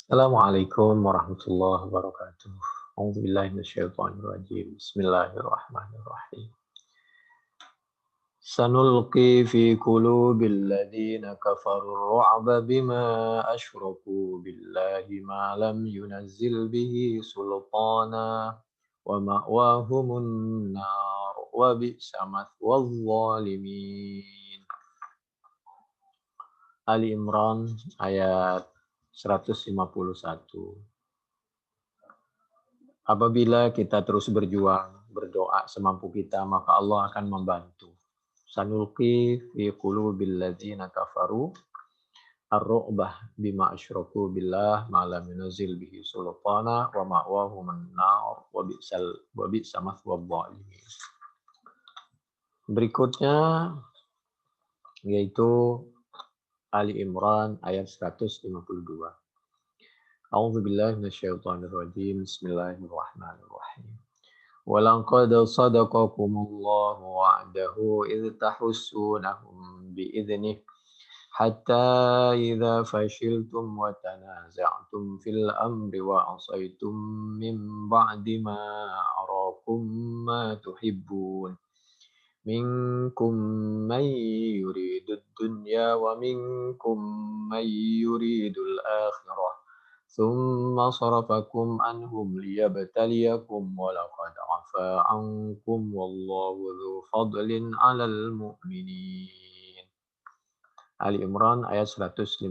Assalamualaikum warahmatullahi wabarakatuh. A'udzubillahi minasyaitonir rajim. Bismillahirrahmanirrahim. Sanulqi fi qulubil ladzina kafaru ru'ba bima asyraku billahi ma lam yunazzil bihi sultana wa ma'wahumun nar wa bi'sa mathwal zalimin. Ali Imran ayat 151. Apabila kita terus berjuang, berdoa semampu kita, maka Allah akan membantu. Sanulqi fi qulubil ladzina kafaru ar-ru'bah bima asyraku billah ma lam yunzil bihi sultana wa ma'wahum an-nar wa bi'sa mathwal zalimin. Berikutnya yaitu Ali Imran ayat 152. A'udzu billahi minasyaitonir rajim. Bismillahirrahmanirrahim. ولقد صدقكم الله وعده إذ تحسونهم بإذنه حتى إذا فشلتم وتنازعتم في الأمر وعصيتم من بعد ما أراكم ما تحبون منكم من يريد الدنيا ومنكم من يريد الآخرة ثم صرفكم عنهم ليبتليكم ولقد عفا عنكم والله ذو فضل على المؤمنين. Ali Imran ayat 152.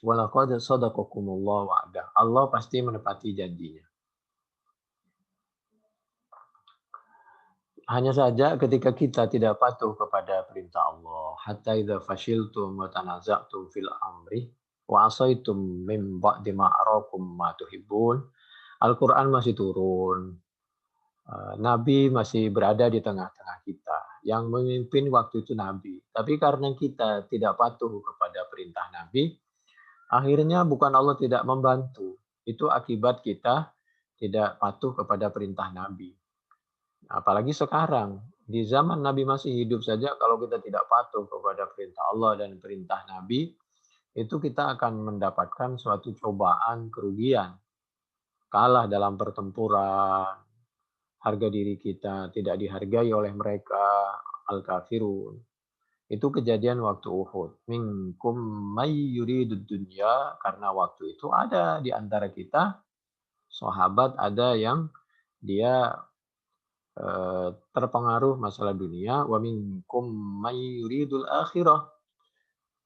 Walaqad sadaqakumullahu wa'dah. Allah pasti menepati janjinya. Hanya saja ketika kita tidak patuh kepada perintah Allah, hatta idza fashiltum wa tanaza'tum fil amri wa asaitum min ba'di ma arakum ma tuhibbun. Al-Qur'an masih turun. Nabi masih berada di tengah-tengah kita. Yang memimpin waktu itu Nabi. Tapi karena kita tidak patuh kepada perintah Nabi, akhirnya bukan Allah tidak membantu. Itu akibat kita tidak patuh kepada perintah Nabi. Apalagi sekarang, di zaman Nabi masih hidup saja, kalau kita tidak patuh kepada perintah Allah dan perintah Nabi, itu kita akan mendapatkan suatu cobaan, kerugian. Kalah dalam pertempuran, harga diri kita tidak dihargai oleh mereka, al-kafirun. Itu kejadian waktu Uhud. Minkum may yuridud dunya, karena waktu itu ada di antara kita, sahabat ada yang dia terpengaruh masalah dunia, wa minkum may yuridul akhirah.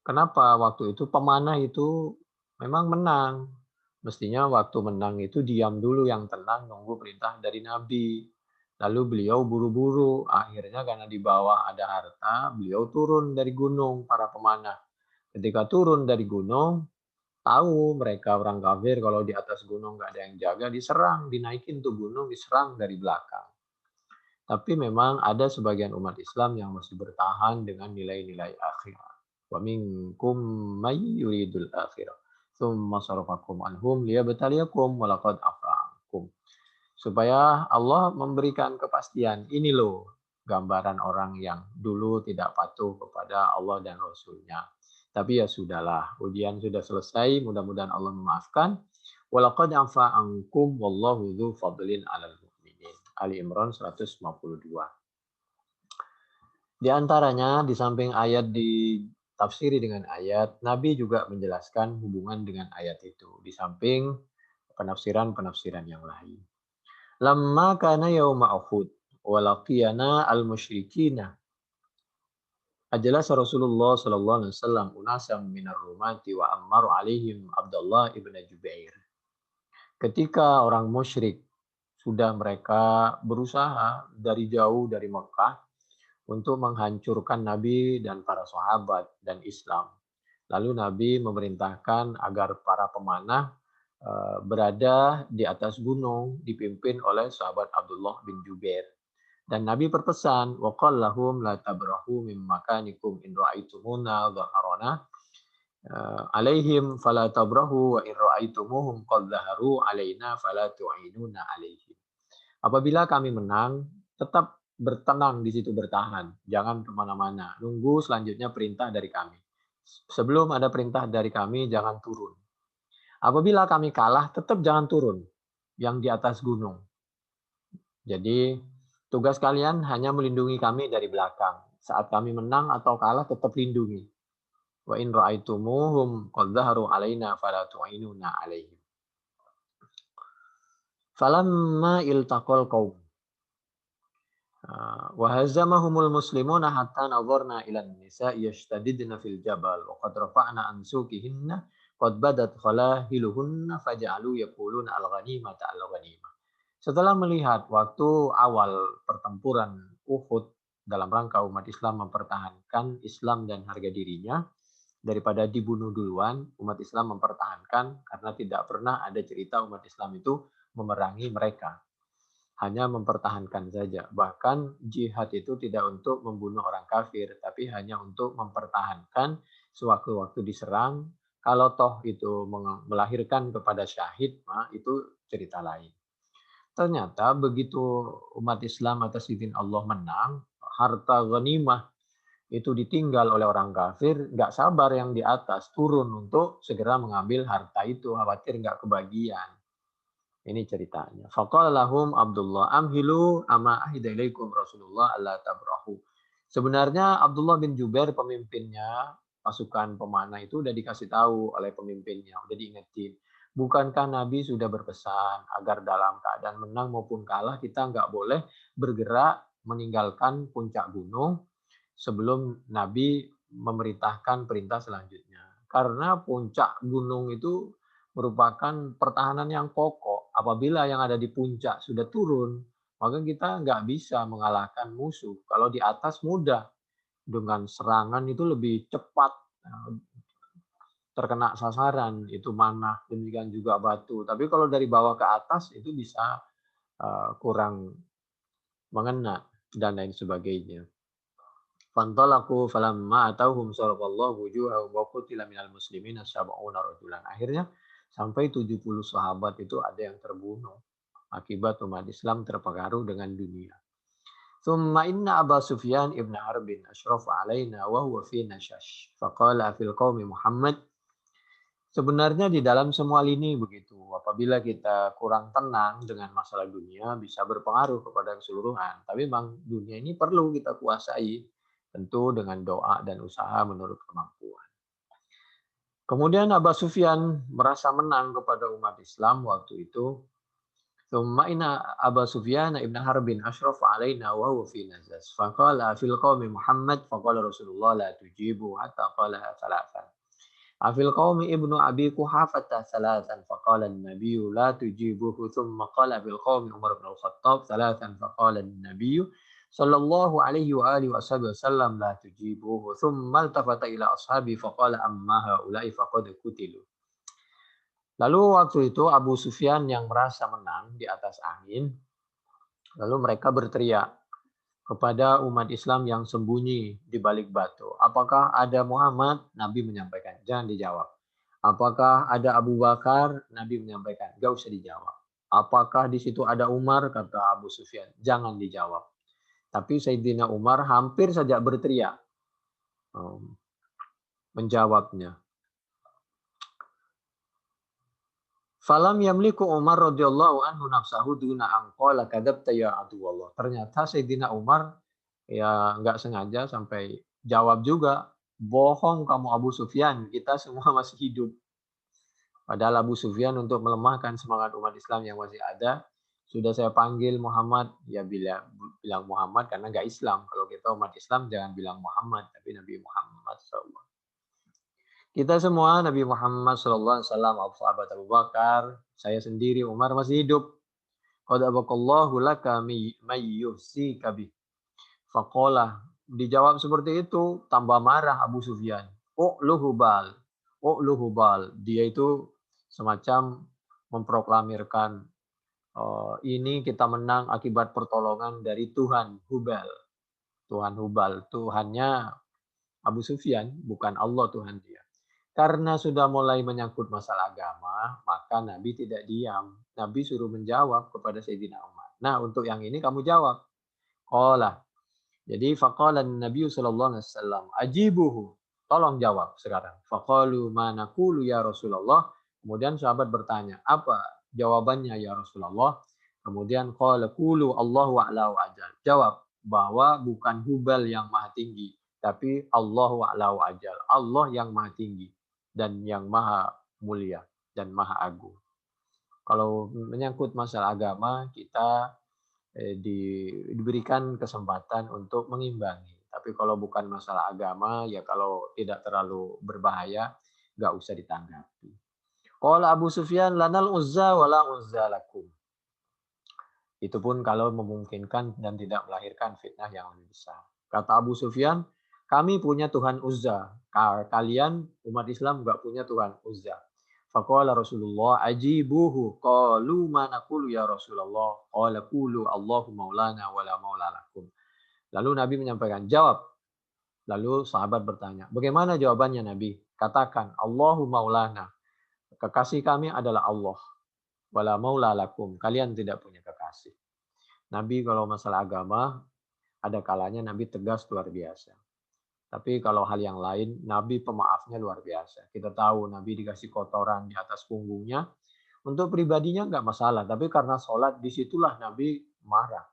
Kenapa waktu itu pemanah itu memang menang. Mestinya waktu menang itu diam dulu yang tenang nunggu perintah dari Nabi. Lalu beliau buru-buru, akhirnya karena di bawah ada harta, beliau turun dari gunung para pemanah. Ketika turun dari gunung, tahu mereka orang kafir kalau di atas gunung nggak ada yang jaga, diserang, dinaikin tuh gunung, diserang dari belakang. Tapi memang ada sebagian umat Islam yang masih bertahan dengan nilai-nilai akhirat. Wa minkum may yuridul akhirah. Tsumma sarafakum anhum liyabtaliyakum wa laqad afa ankum. Supaya Allah memberikan kepastian. Ini loh gambaran orang yang dulu tidak patuh kepada Allah dan Rasul-Nya. Tapi ya sudahlah, ujian sudah selesai, mudah-mudahan Allah memaafkan. Wa laqad afa ankum wallahu dzu fadlin 'alal mu'minin. Ali Imran 152. Di antaranya di samping ayat ditafsiri dengan ayat, Nabi juga menjelaskan hubungan dengan ayat itu di samping penafsiran-penafsiran yang lain. Lamma kana yauma Uhud wa laqiyana al-musyrikina. Ajalasa Rasulullah sallallahu alaihi wasallam unasam minar rumati wa ammaru alaihim Abdullah ibn Jubair. Ketika orang musyrik sudah mereka berusaha dari jauh dari Mekah untuk menghancurkan Nabi dan para sahabat dan Islam. Lalu Nabi memerintahkan agar para pemanah berada di atas gunung dipimpin oleh sahabat Abdullah bin Jubair. Dan Nabi berpesan, وَقَالْ لَهُمْ لَا تَبْرَحُوا مِنْ مَكَانِكُمْ إِنْ رَأَيْتُمُونَا ظَهَرَنَا عَلَيْهِمْ فَلَا تَبْرَحُوا وَإِنْ رَأَيْتُمُوهُمْ قَدْ ظَهَرُوا عَلَيْنَا فَلَا تُعِينُونَ عَلَيْهِمْ. Apabila kami menang, tetap bertenang di situ bertahan. Jangan kemana-mana. Nunggu selanjutnya perintah dari kami. Sebelum ada perintah dari kami, jangan turun. Apabila kami kalah, tetap jangan turun yang di atas gunung. Jadi tugas kalian hanya melindungi kami dari belakang. Saat kami menang atau kalah tetap lindungi. Wa in ra'aitumuhum qad zaharu alaina fala tu'inuna alaihim. Falamma iltaqal qaum wa hazamahumul muslimuna hatta nadharna ila an-nisa'i yashtadidna fil jabal wa qad rafa'na an suqihinna qad badat khalahiluhunna faja'alu yaquluna al-ghanimata al-ghanimah. Setelah melihat waktu awal pertempuran Uhud dalam rangka umat Islam mempertahankan Islam dan harga dirinya, daripada dibunuh duluan, umat Islam mempertahankan karena tidak pernah ada cerita umat Islam itu memerangi mereka. Hanya mempertahankan saja. Bahkan jihad itu tidak untuk membunuh orang kafir, tapi hanya untuk mempertahankan sewaktu-waktu diserang. Kalau toh itu melahirkan kepada syahid, itu cerita lain. Ternyata begitu umat Islam atas izin Allah menang, harta ghanimah itu ditinggal oleh orang kafir, nggak sabar yang di atas turun untuk segera mengambil harta itu, khawatir nggak kebagian. Ini ceritanya. Faqala lahum Abdullah amhilu ama ahida ilaikum Rasulullah alla tabrahu. Sebenarnya Abdullah bin Jubair pemimpinnya pasukan pemanah itu udah dikasih tahu oleh pemimpinnya, udah diingetin. Bukankah Nabi sudah berpesan agar dalam keadaan menang maupun kalah kita nggak boleh bergerak meninggalkan puncak gunung sebelum Nabi memerintahkan perintah selanjutnya. Karena puncak gunung itu merupakan pertahanan yang kokoh. Apabila yang ada di puncak sudah turun, maka kita nggak bisa mengalahkan musuh. Kalau di atas mudah, dengan serangan itu lebih cepat terkena sasaran, itu manah, demikian juga batu. Tapi kalau dari bawah ke atas itu bisa kurang mengena dan lain sebagainya. Fantalaku falamma atauhum saraballahu wujuhahum wa qutila minal muslimina sab'una rajulan. Akhirnya sampai 70 sahabat itu ada yang terbunuh akibat umat Islam terpengaruh dengan dunia. Thumma inna Aba Sufyan ibn Harbin asyraf alaina wa huwa fi nashash. Faqala fil qaumi Muhammad. Sebenarnya di dalam semua lini begitu. Apabila kita kurang tenang dengan masalah dunia bisa berpengaruh kepada keseluruhan. Tapi memang dunia ini perlu kita kuasai. Tentu dengan doa dan usaha menurut kemampuan. Kemudian Abu Sufyan merasa menang kepada umat Islam waktu itu. Thumma inna Abu Sufyan ibn Harbin asyraf alaina wa huwa fi nazas. Faqala fil qaumi Muhammad faqala Rasulullah la tujibu hatta qala thalathan. Afil qaumi ibnu Abi Quhafah thalathan faqala an-nabiy la tujibuhu thumma qala fil qaumi Umar bin Al-Khattab thalathan faqala an-nabiy sallallahu alaihi wa alihi wasallam la tujibuhu thumma altafata ila ashabi faqala amma haula'i faqad qutilu. Lalu waktu itu Abu Sufyan yang merasa menang di atas angin, lalu mereka berteriak kepada umat Islam yang sembunyi di balik batu. Apakah ada Muhammad? Nabi menyampaikan, jangan dijawab. Apakah ada Abu Bakar? Nabi menyampaikan, gak usah dijawab. Apakah di situ ada Umar? Kata Abu Sufyan, jangan dijawab. Tapi Sayyidina Umar hampir saja berteriak menjawabnya. Falam yamliku Umar radhiyallahu anhu nafsahu duna angqala kadzabta ya aduwallah. Ternyata Sayyidina Umar ya nggak sengaja sampai jawab juga, bohong kamu Abu Sufyan, kita semua masih hidup. Padahal Abu Sufyan untuk melemahkan semangat umat Islam yang masih ada, sudah saya panggil Muhammad, ya bilang Muhammad karena nggak Islam. Kalau kita umat Islam jangan bilang Muhammad, tapi Nabi Muhammad SAW. Kita semua Nabi Muhammad SAW, sahabat Abu Bakar, saya sendiri Umar masih hidup. Qad abaqallahu laka mayyuhsika bih. Faqala, dijawab seperti itu, tambah marah Abu Sufyan. U'luhubal. U'luhubal. Dia itu semacam memproklamirkan ini kita menang akibat pertolongan dari Tuhan Hubal. Tuhan Hubal, Tuhannya Abu Sufyan, bukan Allah Tuhan dia. Karena sudah mulai menyangkut masalah agama, maka Nabi tidak diam. Nabi suruh menjawab kepada Sayyidina Umar. Nah, untuk yang ini kamu jawab. Qala. Jadi faqala Nabi sallallahu alaihi wasallam, ajibuhu. Tolong jawab sekarang. Faqalu ma naqulu ya Rasulullah. Kemudian sahabat bertanya, apa jawabannya ya Rasulullah? Kemudian qala qulu Allahu a'la wa ajal. Jawab bahwa bukan Hubal yang maha tinggi, tapi Allahu a'la wa ajal. Allah yang maha tinggi dan yang maha mulia dan maha agung. Kalau menyangkut masalah agama, kita diberikan kesempatan untuk mengimbangi. Tapi kalau bukan masalah agama, ya kalau tidak terlalu berbahaya, nggak usah ditanggapi. Qala Abu Sufyan, lanal uzza wala uzza lakum. Itu pun kalau memungkinkan dan tidak melahirkan fitnah yang lebih besar. Kata Abu Sufyan, kami punya Tuhan Uzza. Kalian umat Islam nggak punya Tuhan Uzza. Faqala Rasulullah ajibuhu qalu ma naqulu ya Rasulullah qala qulu Allahu maulana wala maula lakum. Lalu Nabi menyampaikan, jawab. Lalu sahabat bertanya, bagaimana jawabannya Nabi? Katakan, Allahu maulana. Kekasih kami adalah Allah. Wala maula lakum. Kalian tidak punya kekasih. Nabi kalau masalah agama, ada kalanya Nabi tegas luar biasa. Tapi kalau hal yang lain, Nabi pemaafnya luar biasa. Kita tahu Nabi dikasih kotoran di atas punggungnya. Untuk pribadinya nggak masalah. Tapi karena sholat, disitulah Nabi marah.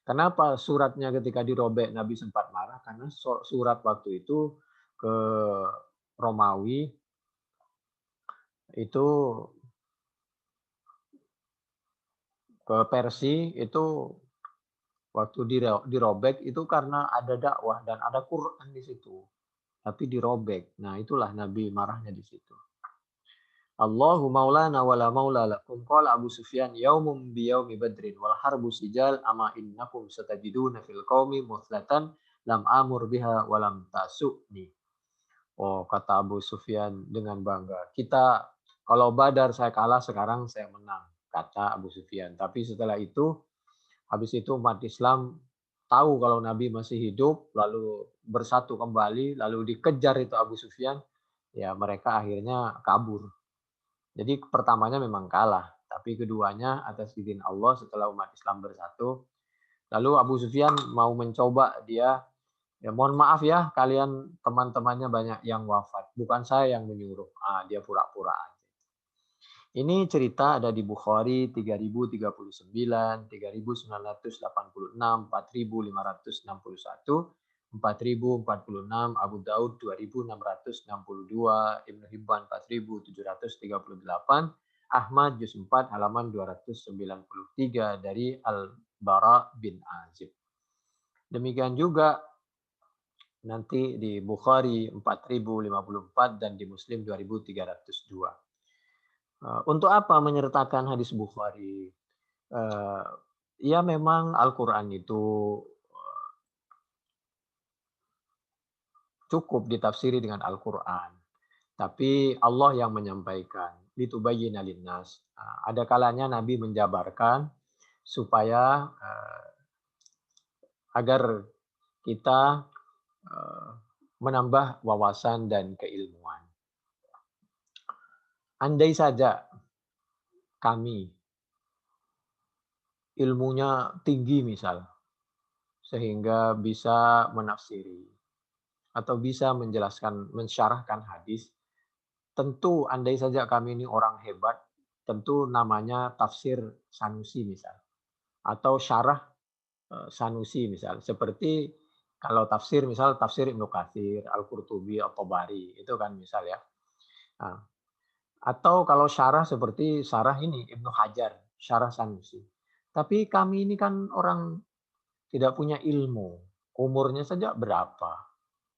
Kenapa suratnya ketika dirobek Nabi sempat marah? Karena surat waktu itu ke Romawi itu ke Persia itu waktu dirobek itu karena ada dakwah dan ada Quran di situ. Tapi dirobek. Nah, itulah Nabi marahnya di situ. Allahu maulana wala maula lakum qala Abu Sufyan yaumum biyaumi badrin wal harbu sijal ama innakum satajiduna fil qaumi muthlatan lam amur biha walam tasukni. Oh, kata Abu Sufyan dengan bangga. Kita kalau Badar saya kalah, sekarang saya menang, kata Abu Sufyan. Tapi setelah itu, habis itu umat Islam tahu kalau Nabi masih hidup, lalu bersatu kembali, lalu dikejar itu Abu Sufyan, ya mereka akhirnya kabur. Jadi pertamanya memang kalah, tapi keduanya atas izin Allah setelah umat Islam bersatu. Lalu Abu Sufyan mau mencoba dia, ya mohon maaf ya kalian teman-temannya banyak yang wafat, bukan saya yang menyuruh. Dia pura-pura aja. Ini cerita ada di Bukhari 3039, 3986, 4561, 4046, Abu Daud 2662, Ibnu Hibban 4738, Ahmad juz 4 halaman 293 dari Al-Bara bin Azib. Demikian juga nanti di Bukhari 4054 dan di Muslim 2302. Untuk apa menyertakan hadis Bukhari? Ya memang Al-Quran itu cukup ditafsiri dengan Al-Quran. Tapi Allah yang menyampaikan. Litubayyina linnas. Ada kalanya Nabi menjabarkan supaya agar kita menambah wawasan dan keilmuan. Andai saja kami ilmunya tinggi misal, sehingga bisa menafsiri atau bisa menjelaskan, mensyarahkan hadis, tentu andai saja kami ini orang hebat, tentu namanya tafsir Sanusi misal, atau syarah Sanusi misal, seperti kalau tafsir misal tafsir Ibnu Katsir, Al-Qurtubi, At-Tabari, itu kan misal ya. Nah, atau kalau syarah seperti syarah ini Ibnu Hajar, syarah Sanusi. Tapi kami ini kan orang tidak punya ilmu, umurnya saja berapa.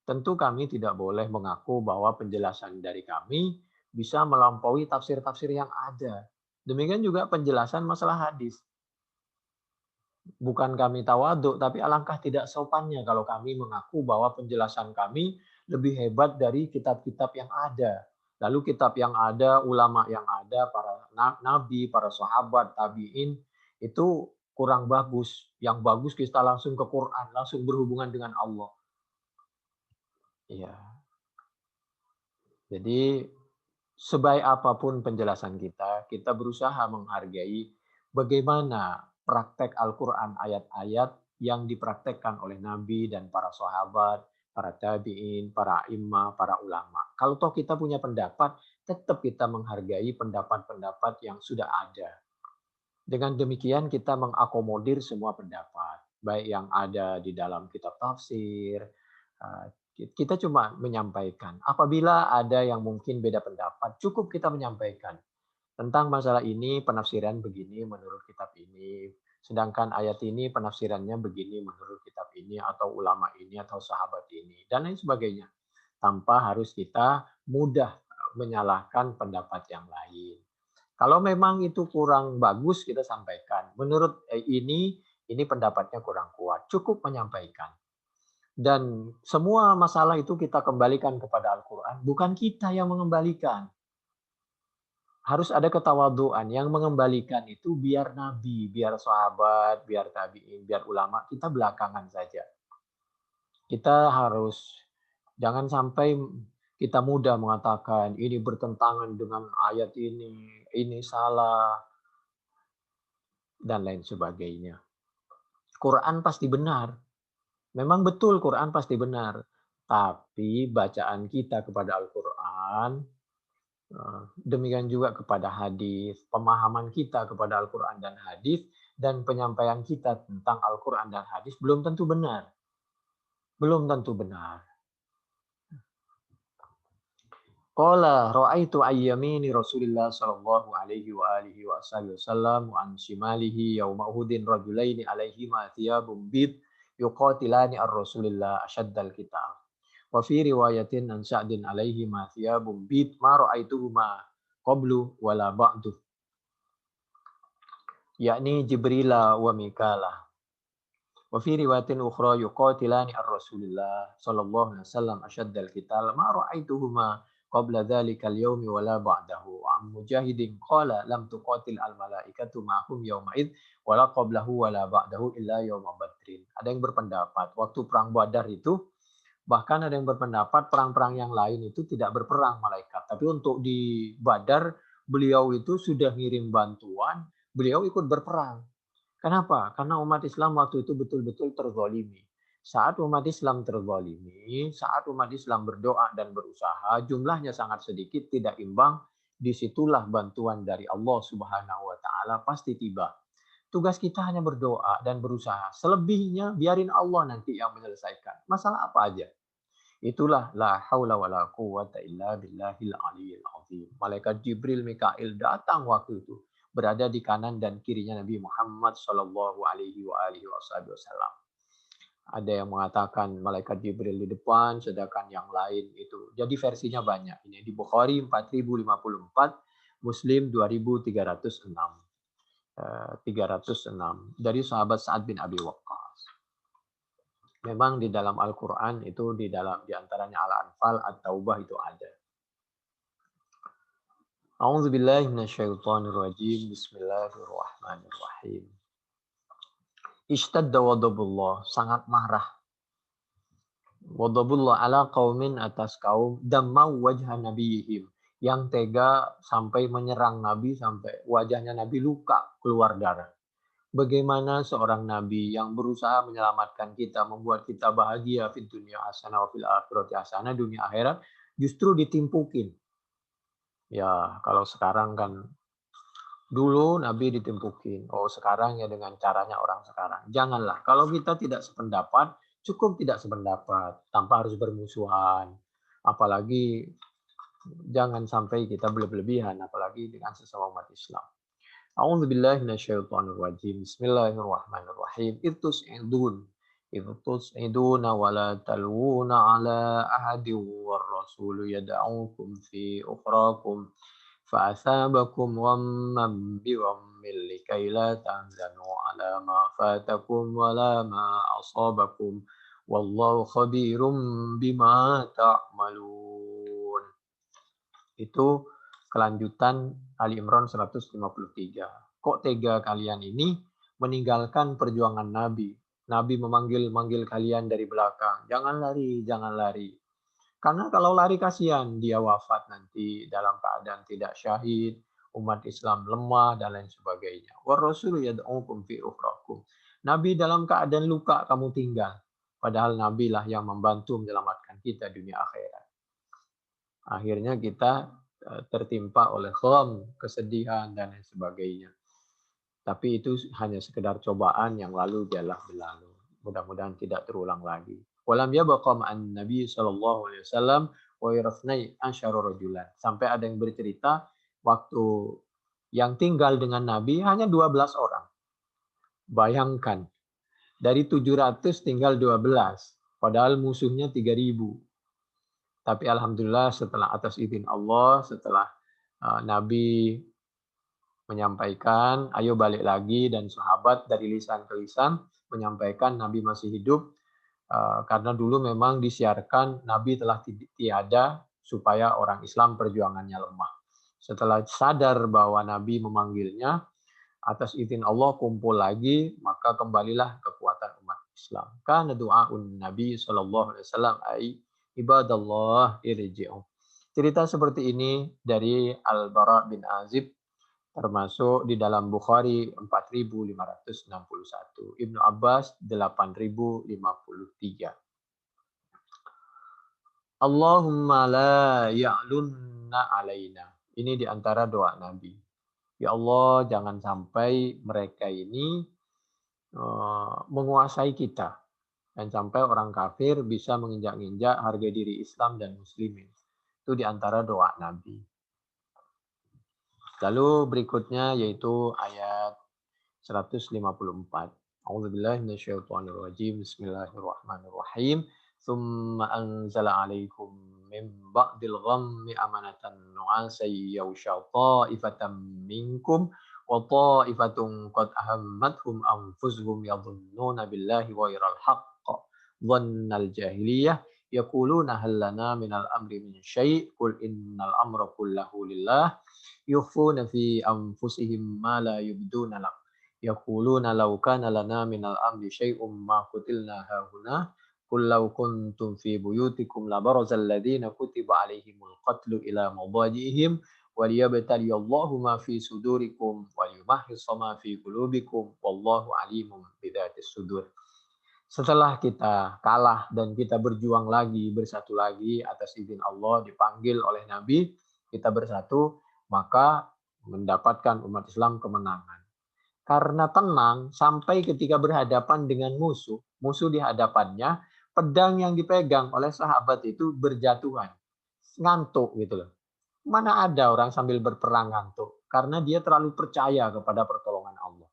Tentu kami tidak boleh mengaku bahwa penjelasan dari kami bisa melampaui tafsir-tafsir yang ada. Demikian juga penjelasan masalah hadis. Bukan kami tawaduk, tapi alangkah tidak sopannya kalau kami mengaku bahwa penjelasan kami lebih hebat dari kitab-kitab yang ada. Lalu kitab yang ada, ulama yang ada, para nabi, para sahabat, tabi'in, itu kurang bagus. Yang bagus kita langsung ke Quran, langsung berhubungan dengan Allah. Iya. Jadi sebaik apapun penjelasan kita, kita berusaha menghargai bagaimana praktek Al-Quran ayat-ayat yang dipraktekkan oleh Nabi dan para sahabat, para tabi'in, para imam, para ulama. Kalau toh kita punya pendapat, tetap kita menghargai pendapat-pendapat yang sudah ada. Dengan demikian kita mengakomodir semua pendapat, baik yang ada di dalam kitab tafsir. Kita cuma menyampaikan. Apabila ada yang mungkin beda pendapat, cukup kita menyampaikan. Tentang masalah ini penafsiran begini menurut kitab ini. Sedangkan ayat ini penafsirannya begini menurut kitab ini atau ulama ini atau sahabat ini dan lain sebagainya. Tanpa harus kita mudah menyalahkan pendapat yang lain. Kalau memang itu kurang bagus kita sampaikan. Menurut ini pendapatnya kurang kuat. Cukup menyampaikan. Dan semua masalah itu kita kembalikan kepada Al-Quran. Bukan kita yang mengembalikan. Harus ada ketawaduan yang mengembalikan itu biar nabi, biar sahabat, biar tabi'in, biar ulama, kita belakangan saja. Kita harus jangan sampai kita mudah mengatakan ini bertentangan dengan ayat ini salah dan lain sebagainya. Quran pasti benar. Memang betul Quran pasti benar. Tapi bacaan kita kepada Al-Quran demikian juga kepada hadis, pemahaman kita kepada Al-Quran dan hadis, dan penyampaian kita tentang Al-Quran dan hadis belum tentu benar. Belum tentu benar. Qala ra'aitu ayyamini Rasulillah sallallahu alaihi wa alihi wa wasallam wa an shimalihi yawma Uhudin rajulaini alaihima thiyabun bid yuqatilani ar-Rasulillah asyaddal kitab. Wa fi riwayatin an Sa'din alaihi ma thiyabun bid ma ra'aituhuma qablu wala ba'du. Yakni Jibrila wa Mikala. Wa fi riwayatin ukhra yuqatilani ar-Rasulillah sallallahu alaihi wasallam asyaddal qital ma ra'aituhuma qabla dhalika al-yawmi wala ba'dahu. Wa am Mujahidin qala lam tuqatil al-malaikatu ma'hum yawma id wala qablahu wala ba'dahu illa yawma Badrin. Ada yang berpendapat waktu perang Badar itu, bahkan ada yang berpendapat perang-perang yang lain itu tidak berperang malaikat. Tapi untuk di Badar, beliau itu sudah ngirim bantuan, beliau ikut berperang. Kenapa? Karena umat Islam waktu itu betul-betul terzalimi. Saat umat Islam terzalimi, saat umat Islam berdoa dan berusaha, jumlahnya sangat sedikit, tidak imbang, disitulah bantuan dari Allah Subhanahu wa Ta'ala pasti tiba. Tugas kita hanya berdoa dan berusaha. Selebihnya biarin Allah nanti yang menyelesaikan. Masalah apa aja. Itulah la haula wala quwwata illa billahil aliyil azim. Malaikat Jibril, Mikail datang waktu itu. Berada di kanan dan kirinya Nabi Muhammad sallallahu alaihi wa alihi wasallam. Ada yang mengatakan malaikat Jibril di depan, sedangkan yang lain itu. Jadi versinya banyak. Ini di Bukhari 4054, Muslim 2306. 306 dari sahabat Sa'ad bin Abi Waqqas. Memang di dalam Al-Quran itu di antaranya Al-Anfal, At-Taubah itu ada. A'udzubillahi minasyaitonirrajim. Bismillahirrahmanirrahim. Ishtadda wadabullah, sangat marah. Wadabullah ala qaumin, atas kaum, damau wajha nabiyihim, yang tega sampai menyerang Nabi, sampai wajahnya Nabi luka, keluar darah. Bagaimana seorang Nabi yang berusaha menyelamatkan kita, membuat kita bahagia di dunia hasanah wa fil akhirati hasanah, dunia akhirat, justru ditimpukin. Ya, kalau sekarang kan, dulu Nabi ditimpukin. Oh, sekarang ya dengan caranya orang sekarang. Janganlah. Kalau kita tidak sependapat, cukup tidak sependapat, tanpa harus bermusuhan. Apalagi jangan sampai kita berlebihan, apalagi dengan sesama umat Islam. A'udzubillahi minasyaitonirrajim. Bismillahirrahmanirrahim. Tus'iduna wa la talwuna ala ahadin war rasulu yad'ukum fi ukhrakum fa'asabakum ghamman bi ghammin likay la tahzanu ala ma fatakum wa la ma asabakum wallahu khabirum bima ta'malun. Itu kelanjutan Ali Imran 153. Kok tega kalian ini meninggalkan perjuangan Nabi? Nabi memanggil kalian dari belakang. Jangan lari, jangan lari. Karena kalau lari kasihan, dia wafat nanti dalam keadaan tidak syahid, umat Islam lemah, dan lain sebagainya. Wa rasulu yad'ukum fi ukhrakum. Nabi dalam keadaan luka, kamu tinggal. Padahal Nabi lah yang membantu menyelamatkan kita dunia akhirat. Akhirnya kita tertimpa oleh gham, kesedihan, dan lain sebagainya. Tapi itu hanya sekedar cobaan yang lalu biarlah berlalu. Mudah-mudahan tidak terulang lagi. Walam yabqa ma'an Nabi sallallahu alaihi wasallam wa yarafnai asyara rajulan. Sampai ada yang bercerita waktu yang tinggal dengan Nabi hanya 12 orang. Bayangkan, dari 700 tinggal 12, padahal musuhnya 3.000. Tapi alhamdulillah setelah atas izin Allah, setelah Nabi menyampaikan, ayo balik lagi, dan sahabat dari lisan ke lisan menyampaikan Nabi masih hidup, karena dulu memang disiarkan Nabi telah tiada supaya orang Islam perjuangannya lemah. Setelah sadar bahwa Nabi memanggilnya, atas izin Allah kumpul lagi, maka kembalilah kekuatan umat Islam. Karena doaun Nabi Shallallahu Alaihi Wasallam ai ibadallah irji'u. Cerita seperti ini dari Al-Bara bin Azib, termasuk di dalam Bukhari 4561, Ibnu Abbas 8053. Allahumma la ya'lunna alaina. Ini di antara doa Nabi. Ya Allah, jangan sampai mereka ini menguasai kita dan sampai orang kafir bisa menginjak-injak harga diri Islam dan Muslimin. Itu di antara doa Nabi. Lalu berikutnya yaitu ayat 154. A'udzubillahi minasyaitonirrajim. Bismillahirrahmanirrahim. Tsumma anzala 'alaikum min ba'dil ghammi amanatan nu'asan yaghsha ta'ifatan minkum wa ta'ifatun qad ahammathum anfusuhum yadhunnuna billahi ghairal haqq dhannal jahiliyah yaquluna hal lana minal amri min syai' qul innal amra kullahu lillah yukhfuna fi anfusihim ma la yubduna lak yaquluna law kana lana minal amri syai'un ma qutilna hahuna qul law kuntum fi buyutikum labarazal ladzina kutiba alaihimul qatlu ila mawadi'ihim waliyabtaliyallahu ma fi sudurikum waliyumahhis ma fi qulubikum wallahu alimun bidzatis sudur. Setelah kita kalah dan kita berjuang lagi, bersatu lagi atas izin Allah, dipanggil oleh Nabi, kita bersatu, maka mendapatkan umat Islam kemenangan. Karena tenang sampai ketika berhadapan dengan musuh, musuh di hadapannya, pedang yang dipegang oleh sahabat itu berjatuhan. Ngantuk gitu loh. Mana ada orang sambil berperang ngantuk? Karena dia terlalu percaya kepada pertolongan Allah.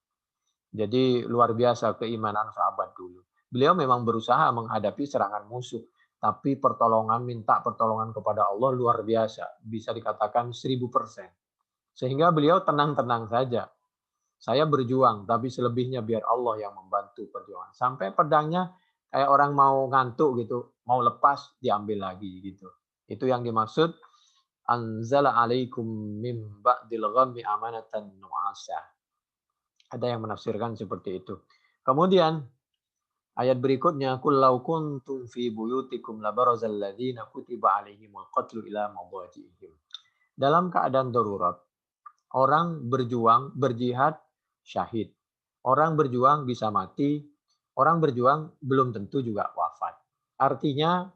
Jadi luar biasa keimanan sahabat dulu. Beliau memang berusaha menghadapi serangan musuh, tapi minta pertolongan kepada Allah luar biasa. Bisa dikatakan 1000%. Sehingga beliau tenang-tenang saja. Saya berjuang, tapi selebihnya biar Allah yang membantu perjuangan. Sampai pedangnya kayak orang mau ngantuk gitu, mau lepas diambil lagi gitu. Itu yang dimaksud anzala alaikum mim ba'dil ghammi amanatan nu'asa. Ada yang menafsirkan seperti itu. Kemudian ayat berikutnya, qul law kuntum fi buyutikum labarazal ladzina kutiba alaihimul qatlu ila mawadi'ihim. Dalam keadaan darurat, orang berjuang, berjihad, syahid. Orang berjuang bisa mati, orang berjuang belum tentu juga wafat. Artinya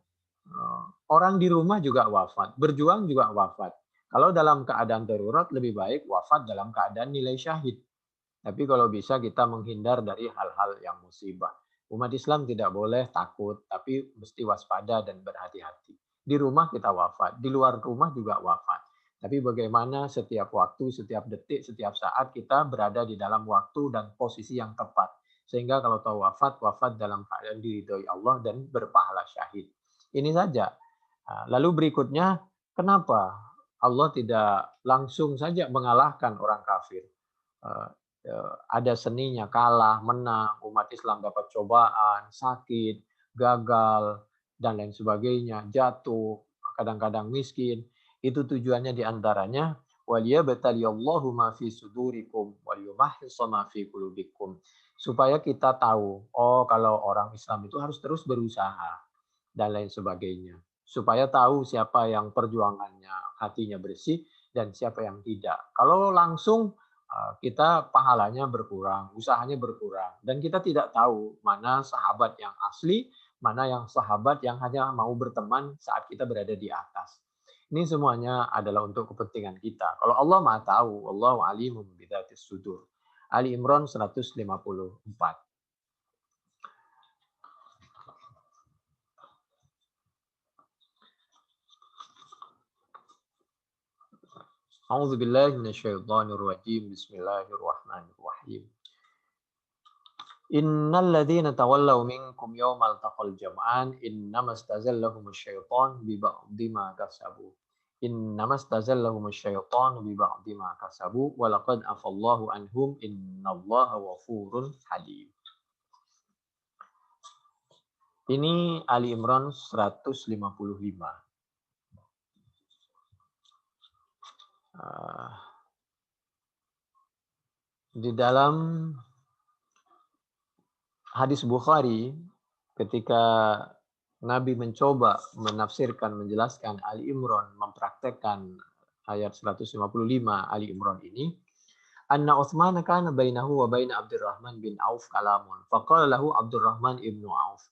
orang di rumah juga wafat, berjuang juga wafat. Kalau dalam keadaan darurat lebih baik wafat dalam keadaan nilai syahid. Tapi kalau bisa kita menghindar dari hal-hal yang musibah. Umat Islam tidak boleh takut, tapi mesti waspada dan berhati-hati. Di rumah kita wafat, di luar rumah juga wafat. Tapi bagaimana setiap waktu, setiap detik, setiap saat kita berada di dalam waktu dan posisi yang tepat. Sehingga kalau tahu wafat, wafat dalam keadaan diridhoi Allah dan berpahala syahid. Ini saja. Lalu berikutnya, kenapa Allah tidak langsung saja mengalahkan orang kafir? Ada seninya, kalah, menang, umat Islam dapat cobaan, sakit, gagal, dan lain sebagainya, jatuh, kadang-kadang miskin. Itu tujuannya diantaranya waliyabtaliyallahu ma fi sudurikum waliyumahhis ma fi qulubikum. Supaya kita tahu, oh kalau orang Islam itu harus terus berusaha dan lain sebagainya. Supaya tahu siapa yang perjuangannya hatinya bersih dan siapa yang tidak. Kalau langsung kita pahalanya berkurang, usahanya berkurang, dan kita tidak tahu mana sahabat yang asli, mana yang sahabat yang hanya mau berteman saat kita berada di atas. Ini semuanya adalah untuk kepentingan kita. Kalau Allah Maha tahu, Allahu alimun bidzatis sudur. Ali Imran 154. A'udzu billahi minasyaitonir rajim. Bismillahirrahmanirrahim. Innal ladzina tawallaw minkum yawmal taqal jam'an innamastazallahumush syaitan bi ba'dhi ma kasabu. Innamastazallahumush syaitan bi ba'dhi ma kasabu wa laqad afallahu anhum innallaha ghafurun halim. Ini Ali Imran 155. Di dalam hadis Bukhari, ketika Nabi mencoba menafsirkan, menjelaskan Ali Imran, mempraktekkan ayat 155 Ali Imran ini, anna Utsman kana bainahu wa baina Abdurrahman bin Auf kalamun. Faqala lahu Abdurrahman ibnu Auf,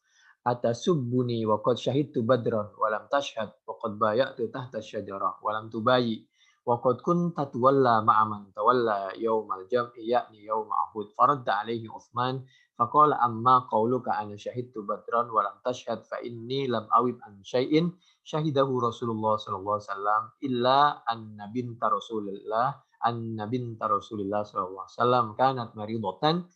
atasubbuni wa qad syahidtu badran wa lam tashhad wa qad bay'atu tahta asy-syajarah wa lam tubayyi wa qad kunta tuwalla ma'a man tawalla yaumal jam'i ya'ni yaum Uhud. Faradda alaihi Utsman faqala amma qauluka ana syahidtu badran wa lam tashhad fa inni lam awib an syai'in syahidahu Rasulullah sallallahu alaihi wasallam illa anna binta Rasulillah sallallahu alaihi wasallam kanat maridatan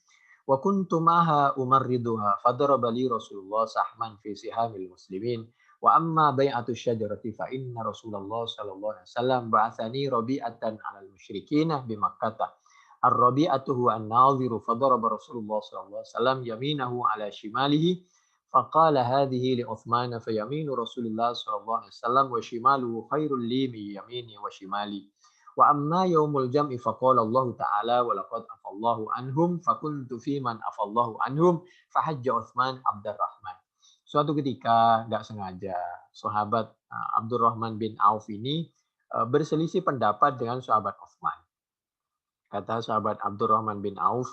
wa kuntu maha umarriduha fadaraba li Rasulullah sahman fi sihamil muslimin wa amma bai'atu syajarati fa inna Rasulullah sallallahu alaihi wasallam ba'atsani rabi'atan 'alal musyrikin bi Makkah. Ar-rabi'atu huwa an-nadhiru fadaraba Rasulullah sallallahu alaihi wasallam yaminahu 'ala shimalihi faqala hadhihi li Utsman fa yaminu Rasulullah sallallahu alaihi wasallam wa shimaluhu khairul li min yamini wa shimali. Wa amma yaumul jam'i faqala Allah ta'ala wa laqad afallahu anhum fakuntu fi man afallahu anhum fahajja Utsman Abdurrahman. Suatu ketika nggak sengaja sahabat Abdurrahman bin Auf ini berselisih pendapat dengan sahabat Utsman. Kata sahabat Abdurrahman bin Auf,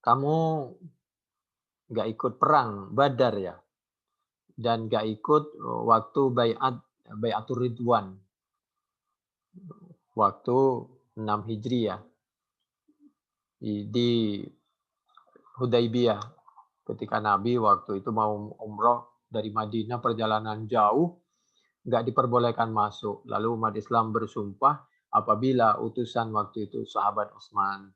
kamu nggak ikut perang Badar ya, dan nggak ikut waktu Bai'atur Ridwan, waktu 6 Hijriah di Hudaybiyah, ketika Nabi waktu itu mau umroh dari Madinah, perjalanan jauh, nggak diperbolehkan masuk. Lalu umat Islam bersumpah apabila utusan waktu itu sahabat Utsman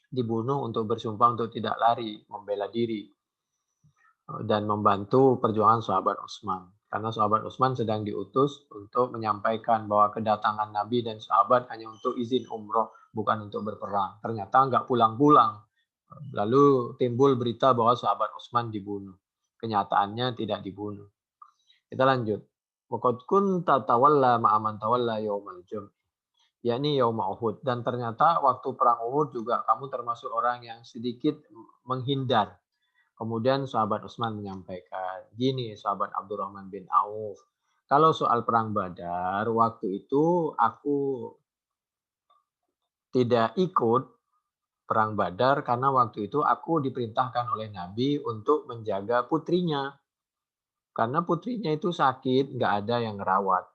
dibunuh untuk bersumpah untuk tidak lari, membela diri dan membantu perjuangan sahabat Utsman. Karena sahabat Utsman sedang diutus untuk menyampaikan bahwa kedatangan Nabi dan sahabat hanya untuk izin umroh, bukan untuk berperang. Ternyata nggak pulang-pulang. Lalu timbul berita bahwa sahabat Utsman dibunuh. Kenyataannya tidak dibunuh. Kita lanjut. Waqad kunta tawalla ma'aman tawalla yaumal jam'i, yakni yaum Uhud. Dan ternyata waktu perang Uhud juga kamu termasuk orang yang sedikit menghindar. Kemudian sahabat Utsman menyampaikan, gini sahabat Abdurrahman bin Auf, kalau soal perang Badar, waktu itu aku tidak ikut perang Badar karena waktu itu aku diperintahkan oleh Nabi untuk menjaga putrinya. Karena putrinya itu sakit, nggak ada yang ngerawat.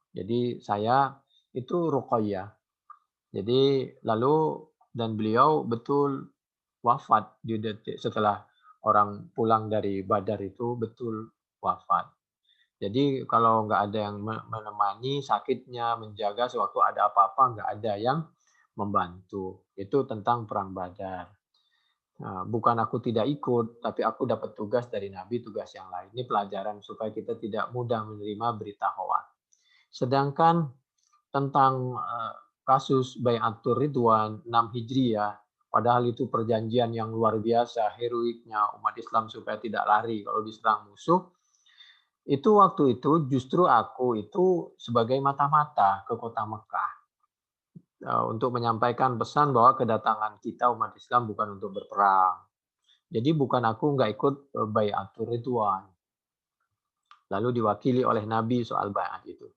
Jadi saya itu Ruqayyah. Jadi lalu dan beliau betul wafat di detik setelah orang pulang dari Badar itu betul wafat. Jadi kalau nggak ada yang menemani sakitnya, menjaga sewaktu ada apa-apa, nggak ada yang membantu. Itu tentang perang Badar. Nah, bukan aku tidak ikut, tapi aku dapat tugas dari Nabi, tugas yang lain. Ini pelajaran supaya kita tidak mudah menerima berita hoax. Sedangkan tentang kasus Bai'atur Ridwan 6 Hijriah, padahal itu perjanjian yang luar biasa, heroiknya umat Islam supaya tidak lari kalau diserang musuh. Itu waktu itu justru aku itu sebagai mata-mata ke kota Mekah untuk menyampaikan pesan bahwa kedatangan kita umat Islam bukan untuk berperang. Jadi bukan aku nggak ikut Bai'atur Ridwan. Lalu diwakili oleh Nabi soal bai'at itu.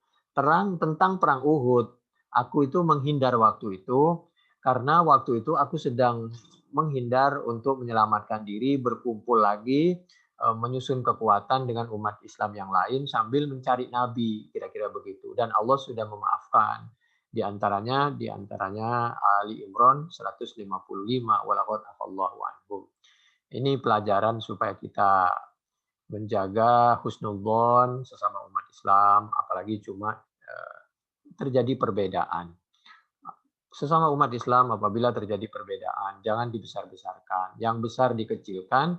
Tentang perang Uhud, aku itu menghindar waktu itu karena waktu itu aku sedang menghindar untuk menyelamatkan diri, berkumpul lagi, menyusun kekuatan dengan umat Islam yang lain sambil mencari nabi, kira-kira begitu. Dan Allah sudah memaafkan. Di antaranya Ali Imran 155 walaqad afallahu anhum. Ini pelajaran supaya kita menjaga husnudzon sesama umat Islam, apalagi cuma terjadi perbedaan. Sesama umat Islam apabila terjadi perbedaan, jangan dibesar-besarkan. Yang besar dikecilkan,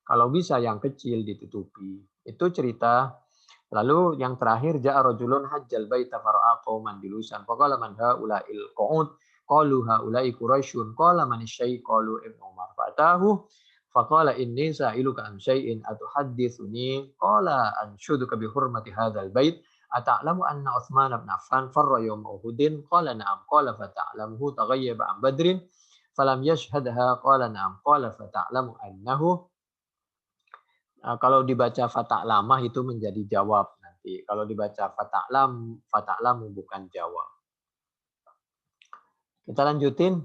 kalau bisa yang kecil ditutupi. Itu cerita. Lalu yang terakhir, ja'a rajulun hajjal baita fara'a qauman dilusan. Faqala man haula'il qu'ud? Qalu haula'i Quraisyun. Qala man syai' qalu Ibnu Umar. Fa'atahu faqala inni sa'iluka an syai'in atuhadditsuni. Qala anshuduka bi hurmati hadzal bait. Ata'lamu anna Utsman bin Affan farra yawma Uhudin? Qala na'am. Qala fata'lamuhu taghayyaba an Badrin falam yashhadha? Qala na'am. Qala fata'lamu annahu. Kalau dibaca fata'lamah itu menjadi jawab nanti. Kalau dibaca fata'lamu bukan jawab. Kita lanjutin.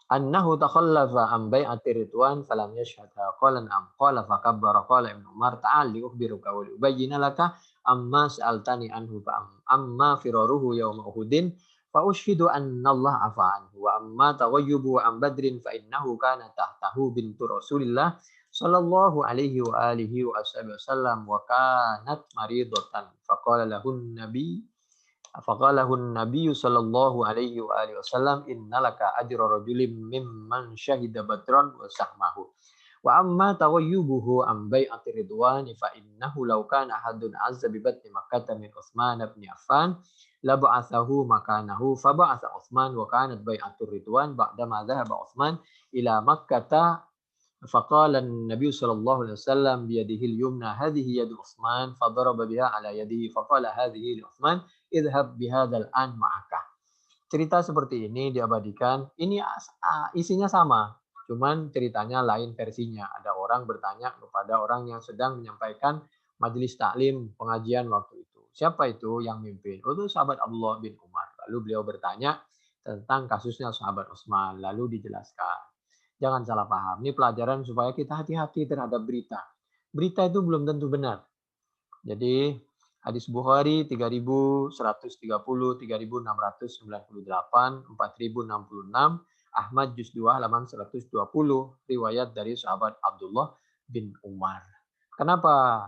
Annahu takhallafa an bai'ati Ridwan falam yashhadha. Qala na'am. Qala fakabbara. Qala Ibnu Umar ta'al liukhbiruka wa liubayyina laka amma sa'altani anhu fa amma firaruhu yawma Uhudin fa ushhidu anna Allah afa anhu wa amma taghayyubu an Badrin fa innahu kana tahtahu bintu Rasulillah sallallahu alaihi wa alihi wa wasallam wa kanat maridatan faqala lahun nabiy sallallahu alaihi wa alihi wasallam innalaka ajra rajulin mimman syahida badran wa sahmahu wa amma taghayyubuhu an bai'ati ridwan fa innahu law kana ahadun azza bi batni makkah min Utsman bin Affan la ba'athahu makanahu fa ba'atha Utsman wa kanat bai'atu ridwan ba'da ma dhahaba Utsman ila makkah. فقال النبي صلى الله عليه وسلم بيده اليمنى هذه يد عثمان فضرب بها على يده فقال هذه لعثمان اذهب بهذا الآن معك. Cerita seperti ini diabadikan. Ini isinya sama, cuman ceritanya lain versinya. Ada orang bertanya kepada orang yang sedang menyampaikan majelis taklim pengajian waktu itu. Siapa itu yang mimpin? Oh, itu sahabat Abdullah bin Umar. Lalu beliau bertanya tentang kasusnya sahabat Utsman. Lalu dijelaskan. Jangan salah paham. Ini pelajaran supaya kita hati-hati terhadap berita. Berita itu belum tentu benar. Jadi hadis Bukhari 3130, 3698, 4066, Ahmad juz 2 halaman 120, riwayat dari sahabat Abdullah bin Umar. Kenapa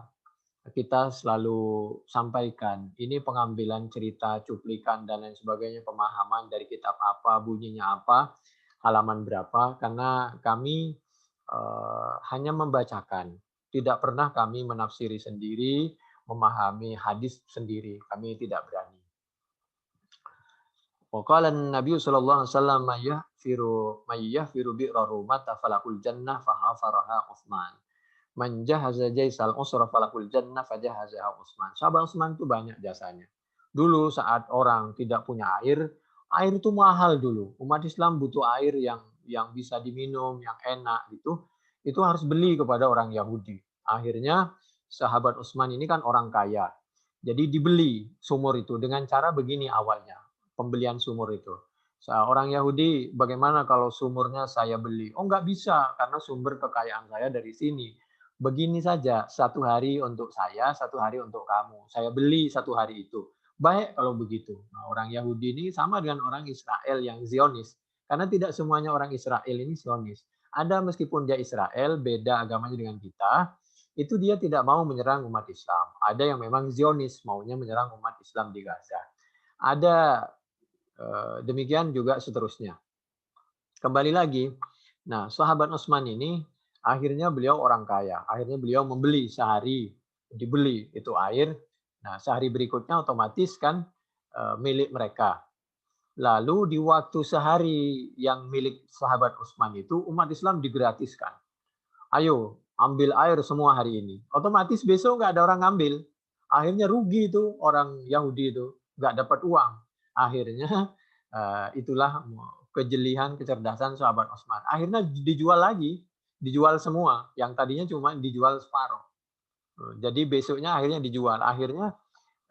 kita selalu sampaikan ini pengambilan cerita, cuplikan dan lain sebagainya, pemahaman dari kitab apa, bunyinya apa, halaman berapa, karena kami hanya membacakan. Tidak pernah kami menafsiri sendiri, memahami hadis sendiri. Kami tidak berani. Waqala Nabi sallallahu alaihi wasallam mayyahfiru bi'ra rumata falakul jannah fahafaraha Utsman. Man jahaza jaisal usra falakul jannah fajahazaha Utsman. Sahabat Utsman itu banyak jasanya. Dulu saat orang tidak punya air itu mahal dulu. Umat Islam butuh air yang bisa diminum, yang enak gitu. Itu harus beli kepada orang Yahudi. Akhirnya sahabat Utsman ini kan orang kaya. Jadi dibeli sumur itu dengan cara begini awalnya. Pembelian sumur itu. Orang Yahudi, bagaimana kalau sumurnya saya beli? Oh, nggak bisa, karena sumber kekayaan saya dari sini. Begini saja, 1 hari untuk saya, 1 hari untuk kamu. Saya beli 1 hari itu. Baik kalau begitu. Nah, orang Yahudi ini sama dengan orang Israel yang Zionis. Karena tidak semuanya orang Israel ini Zionis. Ada meskipun dia Israel, beda agamanya dengan kita, itu dia tidak mau menyerang umat Islam. Ada yang memang Zionis, maunya menyerang umat Islam di Gaza. Ada demikian juga seterusnya. Kembali lagi, nah sahabat Utsman ini akhirnya beliau orang kaya. Akhirnya beliau membeli sehari, dibeli itu air. Nah, sehari berikutnya otomatis kan milik mereka. Lalu di waktu sehari yang milik sahabat Utsman itu umat Islam digratiskan. Ayo ambil air semua hari ini. Otomatis besok nggak ada orang ngambil. Akhirnya rugi itu orang Yahudi itu, nggak dapat uang. Akhirnya itulah kejelihan, kecerdasan sahabat Utsman. Akhirnya dijual lagi, dijual semua. Yang tadinya cuma dijual separuh. Jadi besoknya akhirnya dijual. Akhirnya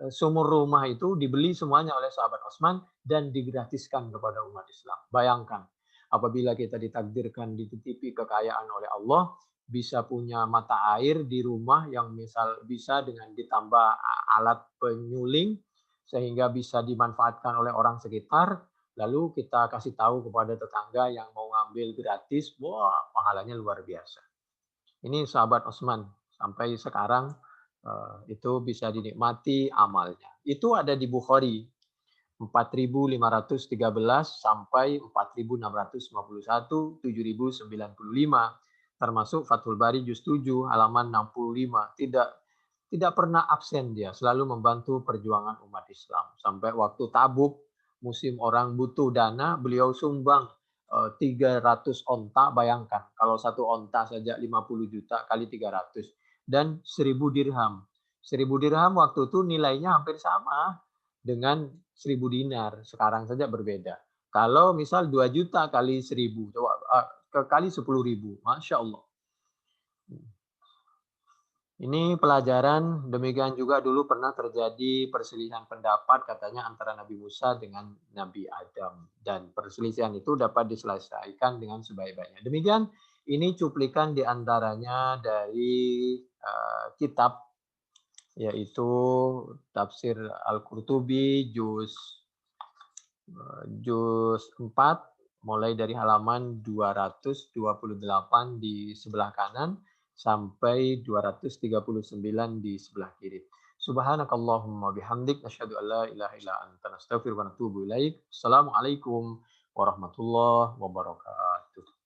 sumur rumah itu dibeli semuanya oleh sahabat Utsman dan digratiskan kepada umat Islam. Bayangkan. Apabila kita ditakdirkan dititipi kekayaan oleh Allah, bisa punya mata air di rumah yang misal bisa dengan ditambah alat penyuling sehingga bisa dimanfaatkan oleh orang sekitar, lalu kita kasih tahu kepada tetangga yang mau ngambil gratis, wah pahalanya luar biasa. Ini sahabat Osman, sampai sekarang itu bisa dinikmati amalnya. Itu ada di Bukhari, 4.513 sampai 4.651, 7.095, termasuk Fathul Bari juz 7 halaman 65. Tidak pernah absen dia, selalu membantu perjuangan umat Islam. Sampai waktu Tabuk, musim orang butuh dana, beliau sumbang 300 onta, bayangkan kalau satu onta saja 50 juta kali 300 dan 1.000 dirham. 1.000 dirham waktu itu nilainya hampir sama dengan 1.000 dinar. Sekarang saja berbeda. Kalau misal 2 juta kali 1.000, coba kali 10.000, Masya Allah. Ini pelajaran, demikian juga dulu pernah terjadi perselisihan pendapat katanya antara Nabi Musa dengan Nabi Adam. Dan perselisihan itu dapat diselesaikan dengan sebaik-baiknya. Demikian, ini cuplikan diantaranya dari kitab, yaitu Tafsir Al-Qurtubi, juz 4, mulai dari halaman 228 di sebelah kanan, sampai 239 di sebelah kiri. Subhanakallahumma bihamdik asyhadu an la ilaha illa anta nastaghfiruka wa natubu ilaik. Assalamualaikum warahmatullahi wabarakatuh.